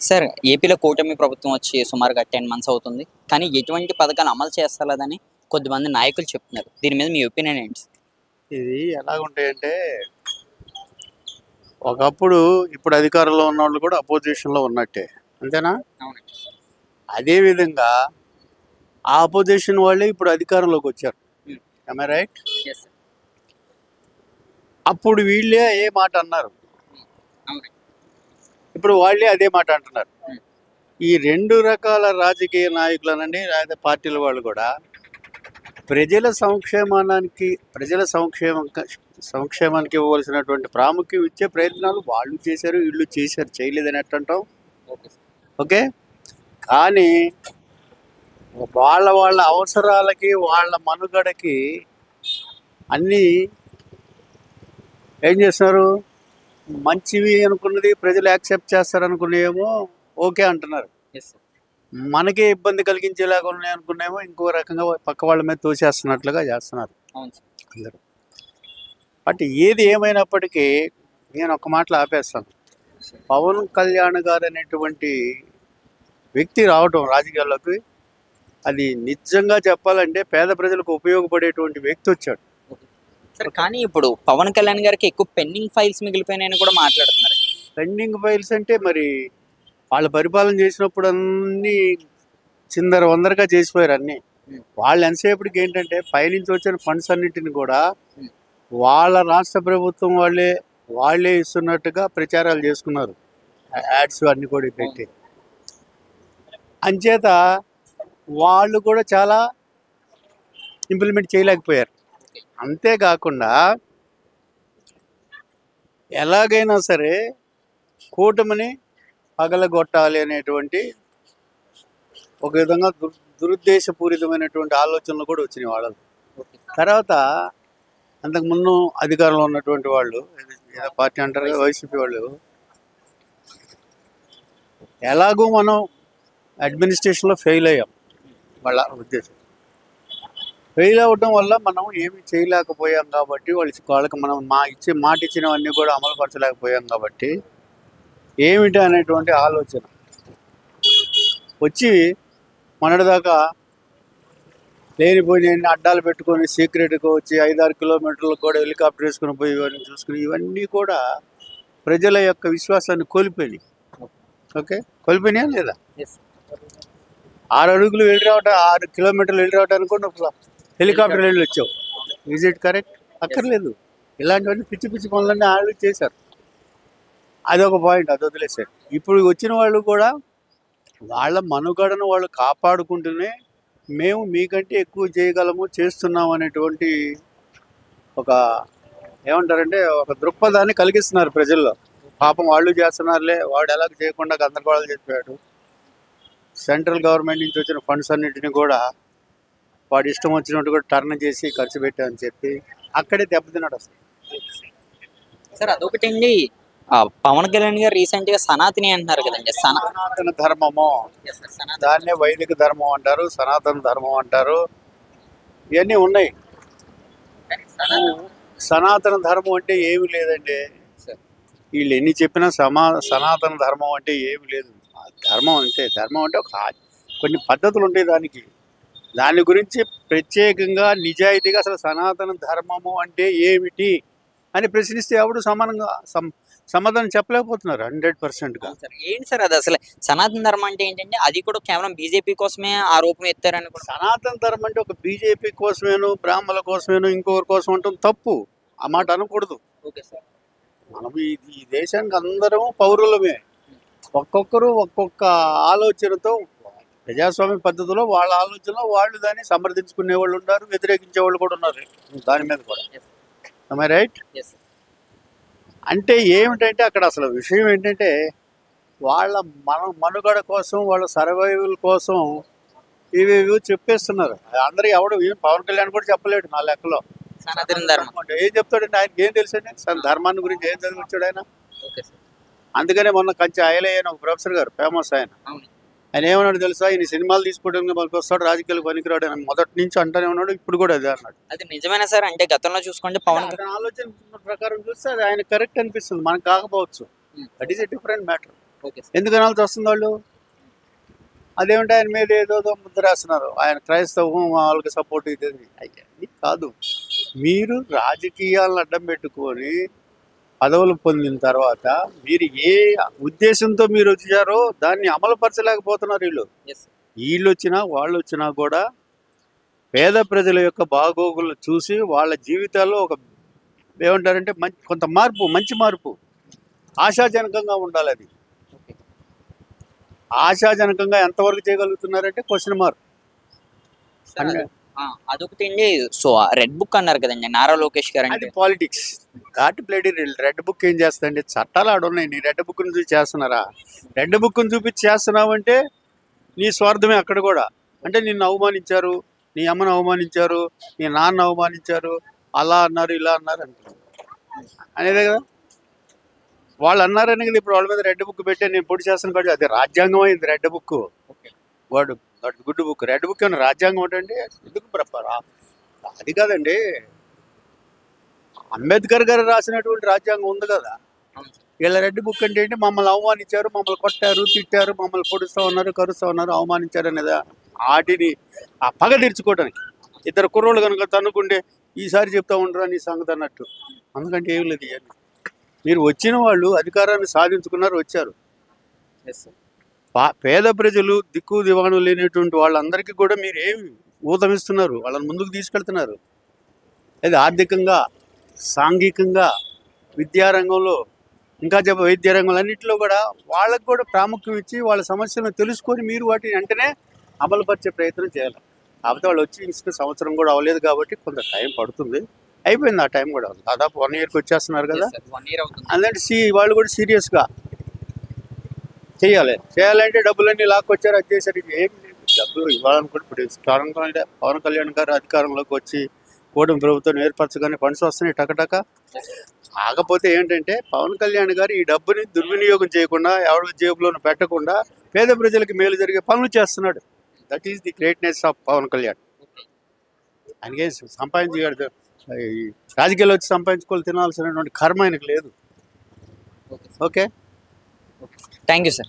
Sir ఏపీలో కూటమి ప్రభుత్వం వచ్చి సుమారుగా 10 మంత్స్ అవుతుంది. కానీ ఎటువంటి పథకాలు అమలు చేస్తలేదని కొద్దిమంది నాయకులు చెప్తున్నారు. దీని మీద మీ ఒపీనియన్ ఏంటి? ఇది ఎలాగుంటాయంటే ఒకప్పుడు ఇప్పుడు అధికారంలో ఉన్న వాళ్ళు కూడా అపోజిషన్లో ఉన్నట్టే, అంతేనా? అవునండి. అదేవిధంగా ఆ అపోజిషన్ వాళ్ళే ఇప్పుడు అధికారంలోకి వచ్చారు. I right? Yes sir. అప్పుడు వీళ్ళే ఏ మాట అన్నారు, అవునండి. ఇప్పుడు వాళ్ళే అదే మాట అంటున్నారు. Hmm. ఈ రెండు రకాల రాజకీయ నాయకులనండి లేదా పార్టీల వాళ్ళు కూడా ప్రజల సంక్షేమానికి ఇవ్వవలసినటువంటి ప్రాముఖ్యం ఇచ్చే ప్రయత్నాలు వాళ్ళు చేశారు, వీళ్ళు చేశారు, చేయలేదని ఎట్టంటాం. Okay sir. ఓకే, కానీ వాళ్ళ అవసరాలకి వాళ్ళ మనుగడకి అన్నీ ఏం చేస్తున్నారు, మంచివి అనుకున్నది ప్రజలు యాక్సెప్ట్ చేస్తారు అనుకునేమో ఓకే అంటున్నారు, ఎస్ సార్. మనకే ఇబ్బంది కలిగించేలాగా ఉన్నాయి అనుకునేమో ఇంకో రకంగా పక్క వాళ్ళ మీద తోసేస్తున్నట్లుగా చేస్తున్నారు అవును సార్. అందరూ. బట్ ఏది ఏమైనప్పటికీ నేను ఒక మాటలో ఆపేస్తాను. పవన్ కళ్యాణ్ గారు అనేటువంటి వ్యక్తి రావటం రాజకీయాల్లోకి, అది నిజంగా చెప్పాలంటే పేద ప్రజలకు ఉపయోగపడేటువంటి వ్యక్తి వచ్చాడు. సార్ కానీ ఇప్పుడు పవన్ కళ్యాణ్ గారికి ఎక్కువ పెండింగ్ ఫైల్స్ మిగిలిపోయినాయని కూడా మాట్లాడుతున్నారు. పెండింగ్ ఫైల్స్ అంటే మరి వాళ్ళు పరిపాలన చేసినప్పుడు అన్నీ చిందర వందరగా చేసిపోయారు అన్నీ. వాళ్ళు ఎంతసేపటికి ఏంటంటే పైనుంచి వచ్చిన ఫండ్స్ అన్నింటిని కూడా వాళ్ళ రాష్ట్ర ప్రభుత్వం వాళ్ళే ఇస్తున్నట్టుగా ప్రచారాలు చేసుకున్నారు, యాడ్స్ అన్నీ కూడా పెట్టి. అంచేత వాళ్ళు కూడా చాలా ఇంప్లిమెంట్ చేయలేకపోయారు. అంతేకాకుండా ఎలాగైనా సరే కూటమిని పగలగొట్టాలి అనేటువంటి ఒక విధంగా దురుద్దేశపూరితమైనటువంటి ఆలోచనలు కూడా వచ్చినాయి వాళ్ళ తర్వాత. అంతకుముందు అధికారంలో ఉన్నటువంటి వాళ్ళు ఏదో పార్టీ అంటారు వైసీపీ వాళ్ళు, ఎలాగూ మనం అడ్మినిస్ట్రేషన్లో ఫెయిల్ అయ్యాం. వాళ్ళ ఉద్దేశం ఫెయిల్ అవ్వడం వల్ల మనం ఏమి చేయలేకపోయాం కాబట్టి వాళ్ళకి మనం మాట ఇచ్చినవన్నీ కూడా అమలుపరచలేకపోయాం కాబట్టి ఏమిటి అనేటువంటి ఆలోచన వచ్చి మొన్నటిదాకా లేనిపోయిన అడ్డాలు పెట్టుకొని సీక్రెట్గా వచ్చి 5-6 కిలోమీటర్లకు కూడా హెలికాప్టర్ వేసుకుని పోయి ఇవన్నీ చూసుకుని ఇవన్నీ కూడా ప్రజల యొక్క విశ్వాసాన్ని కోల్పోయినాయి. ఓకే, కోల్పోయినాయా లేదా? 6 అడుగులు వెళ్ళి రావటం, 6 కిలోమీటర్లు వెళ్ళి రావడానికి కూడా హెలికాప్టర్ వెళ్ళి వచ్చావు. Is it correct? అక్కర్లేదు. ఇలాంటివన్నీ పిచ్చి పిచ్చి పనులన్నీ ఆల్రెడీ చేశారు. అదొక పాయింట్, అది వదిలేశారు. ఇప్పుడు వచ్చిన వాళ్ళు కూడా వాళ్ళ మనుగడను వాళ్ళు కాపాడుకుంటూనే మేము మీకంటే ఎక్కువ చేయగలము, చేస్తున్నాం అనేటువంటి ఒక ఏమంటారంటే ఒక దృక్పథాన్ని కలిగిస్తున్నారు ప్రజల్లో. పాపం వాళ్ళు చేస్తున్నారులే, వాడు ఎలాగ చేయకుండా గందరగోళాలు చెప్పాడు. సెంట్రల్ గవర్నమెంట్ నుంచి వచ్చిన ఫండ్స్ అన్నింటినీ కూడా వాడు ఇష్టం వచ్చినట్టు కూడా టర్న్ చేసి ఖర్చు పెట్టామని చెప్పి అక్కడే దెబ్బతిన్నాడు అసలు. సార్ అదొకటండి, పవన్ కళ్యాణ్ గారు రీసెంట్ గా సనాతని అంటున్నారు కదండి. సనాతన ధర్మము, దాన్నే వైదిక ధర్మం అంటారు, సనాతన ధర్మం అంటారు, ఇవన్నీ ఉన్నాయి. సనాతన ధర్మం అంటే ఏమి లేదండి. వీళ్ళు ఎన్ని చెప్పినా సనాతన ధర్మం అంటే ఏమి లేదు. ధర్మం అంటే ఒక కొన్ని పద్ధతులు ఉంటాయి దానికి. దాని గురించి ప్రత్యేకంగా నిజాయితీగా అసలు సనాతన ధర్మము అంటే ఏమిటి అని ప్రశ్నిస్తే ఎవడు సమాధానం చెప్పలేకపోతున్నారు 100%గా. ఏంటి సార్ అది అసలు సనాతన ధర్మం అంటే ఏంటంటే అది కూడా కేవలం బీజేపీ కోసమే ఆరోపణ ఎత్తారని. సనాతన ధర్మం అంటే ఒక బీజేపీ కోసమేను, బ్రాహ్మణుల కోసమేను, ఇంకొకరి కోసం అంటాం తప్పు. ఆ మాట అనకూడదు. Okay sir. మనం ఈ దేశానికి అందరం పౌరులమే. ఒక్కొక్కరు ఒక్కొక్క ఆలోచనతో ప్రజాస్వామ్య పద్ధతిలో వాళ్ళ ఆలోచనలో వాళ్ళు దాన్ని సమర్థించుకునే వాళ్ళు ఉన్నారు, వ్యతిరేకించే వాళ్ళు కూడా ఉన్నారు. దాని మీద కూడా రైట్. అంటే ఏమిటంటే అక్కడ అసలు విషయం ఏంటంటే వాళ్ళ మనుగడ కోసం, వాళ్ళ సర్వైవల్ కోసం ఇవేవో చెప్పేస్తున్నారు. అందరూ ఎవడు పవన్ కళ్యాణ్ కూడా చెప్పలేడు నా లెక్కలో. సనాతన ధర్మం ఏం చెప్తాడండి, ఆయనకి ఏం తెలుసండి ధర్మాన్ని గురించి? ఏం చదివించాడు ఆయన? అందుకనే మొన్న కంచి అయ్యలయ్య ఒక ప్రొఫెసర్ గారు ఫేమస్ ఆయన ఏమన్నాడు తెలుసా, ఈయన సినిమాలు తీసుకోవడానికి మనకు వస్తాడు, రాజకీయాలకు పనికిరాడు అని మొదటి నుంచి అంటానే ఉన్నాడు. ఇప్పుడు కూడా అదే అన్నాడు. అది నిజమేనా సార్? అంటే గతంలో చూసుకుంటే పవన్ ఆలోచన ప్రకారం చూస్తే అది ఆయన కరెక్ట్ అనిపిస్తుంది, మనకు కాకపోవచ్చు. That is a different matter. Okay sir. ఎందుకు అనాల్సి వస్తుంది వాళ్ళు? అదేమిటి ఆయన మీద ఏదో ముద్ర వేస్తున్నారు, ఆయన క్రైస్తవం వాళ్ళకి సపోర్ట్ ఇది అయ్యి కాదు. మీరు రాజకీయాలను అడ్డం పెట్టుకొని పదవులు పొందిన తర్వాత మీరు ఏ ఉద్దేశంతో మీరు వచ్చారో దాన్ని అమలుపరచలేకపోతున్నారు వీళ్ళు. Yes sir. వీళ్ళు వచ్చినా వాళ్ళు వచ్చినా కూడా పేద ప్రజల యొక్క బాగోగులు చూసి వాళ్ళ జీవితాల్లో ఒక ఏమంటారంటే కొంత మార్పు, మంచి మార్పు ఆశాజనకంగా ఉండాలి. అది ఓకే ఆశాజనకంగా ఎంతవరకు చేయగలుగుతున్నారంటే క్వశ్చన్ మార్క్. సార్, అదొకటి అండి. సో రెడ్ బుక్ అన్నారు కదండి నారా లోకేష్ గారు అది అంటే. పాలిటిక్స్ ఘాటు ప్లేడీ. రెడ్ బుక్ ఏం చేస్తాండి? చట్టాలు ఆడున్నాయి. నీ రెడ్ బుక్ని చూసి చేస్తున్నారా? రెడ్ బుక్ని చూపించి చేస్తున్నావు అంటే నీ స్వార్థమే అక్కడ కూడా. అంటే నిన్ను అవమానించారు, నీ అమ్మను అవమానించారు, నీ నాన్న అవమానించారు, అలా అన్నారు ఇలా అన్నారు అంటారు అనేదే కదా. వాళ్ళు అన్నారని కదా ఇప్పుడు వాళ్ళ మీద రెడ్ బుక్ పెట్టే నేను పొడి చేస్తాను కాదు. అది రాజ్యాంగం అయింది రెడ్ బుక్. వాడు గుడ్ బుక్. రెడ్ బుక్ ఏమన్నా రాజ్యాంగం ఏంటండి? ఎందుకు ప్రపారా? అది కాదండి, అంబేద్కర్ గారు రాసినటువంటి రాజ్యాంగం ఉంది కదా. వీళ్ళ రెడ్ బుక్ అంటే ఏంటి? మమ్మల్ని అవమానించారు, మమ్మల్ని కొట్టారు, తిట్టారు, మమ్మల్ని పొడుస్తూ ఉన్నారు, కరుస్తూ ఉన్నారు, అవమానించారు అనేదా? వాటిని ఆ పగ తీర్చుకోవడానికి ఇద్దరు కుర్రోళ్ళు కనుక తన్నుకుంటే ఈసారి చెప్తా ఉండరా నీ సంగతి అన్నట్టు. అందుకంటే ఏం లేదు. ఇవన్నీ మీరు వచ్చిన వాళ్ళు అధికారాన్ని సాధించుకున్నారు, వచ్చారు. Yes sir. పేద ప్రజలు దిక్కు దివాణం లేనటువంటి వాళ్ళందరికీ కూడా మీరు ఏమి ఊతమిస్తున్నారు, వాళ్ళని ముందుకు తీసుకెళ్తున్నారు. అది ఆర్థికంగా, సాంఘికంగా, విద్యారంగంలో, ఇంకా వైద్య రంగంలో అన్నింటిలో కూడా వాళ్ళకు కూడా ప్రాముఖ్యం ఇచ్చి వాళ్ళ సమస్యలను తెలుసుకొని మీరు వాటిని వెంటనే అమలుపరిచే ప్రయత్నం చేయాలి. కాకపోతే వాళ్ళు వచ్చి ఇంక సంవత్సరం కూడా అవ్వలేదు కాబట్టి కొంత టైం పడుతుంది. అయిపోయింది ఆ టైం కూడా. దాదాపు 1 yearకి వచ్చేస్తున్నారు కదా. 1 year అవుతుంది. అందుకంటే వాళ్ళు కూడా సీరియస్గా చేయాలంటే డబ్బులన్నీ లాక్కొచ్చారు, అది చేశారు. ఏం డబ్బులు ఇవ్వాలనుకుంటే ఇప్పుడు పవన్ కళ్యాణ్ గారు అధికారంలోకి వచ్చి కూటమి ప్రభుత్వం ఏర్పరచగానే ఫండ్స్ వస్తున్నాయి టకటక. కాకపోతే ఏంటంటే పవన్ కళ్యాణ్ గారు ఈ డబ్బుని దుర్వినియోగం చేయకుండా, ఎవరి జేబులోనూ పెట్టకుండా పేద ప్రజలకు మేలు జరిగే పనులు చేస్తున్నాడు. That is the greatness of Pawan Kalyan. ఆయనకే సంపాదించగలడు, రాజకీయాలు వచ్చి సంపాదించుకోవాలి తినాల్సినటువంటి కర్మ ఆయనకు లేదు. Okay thank you sir.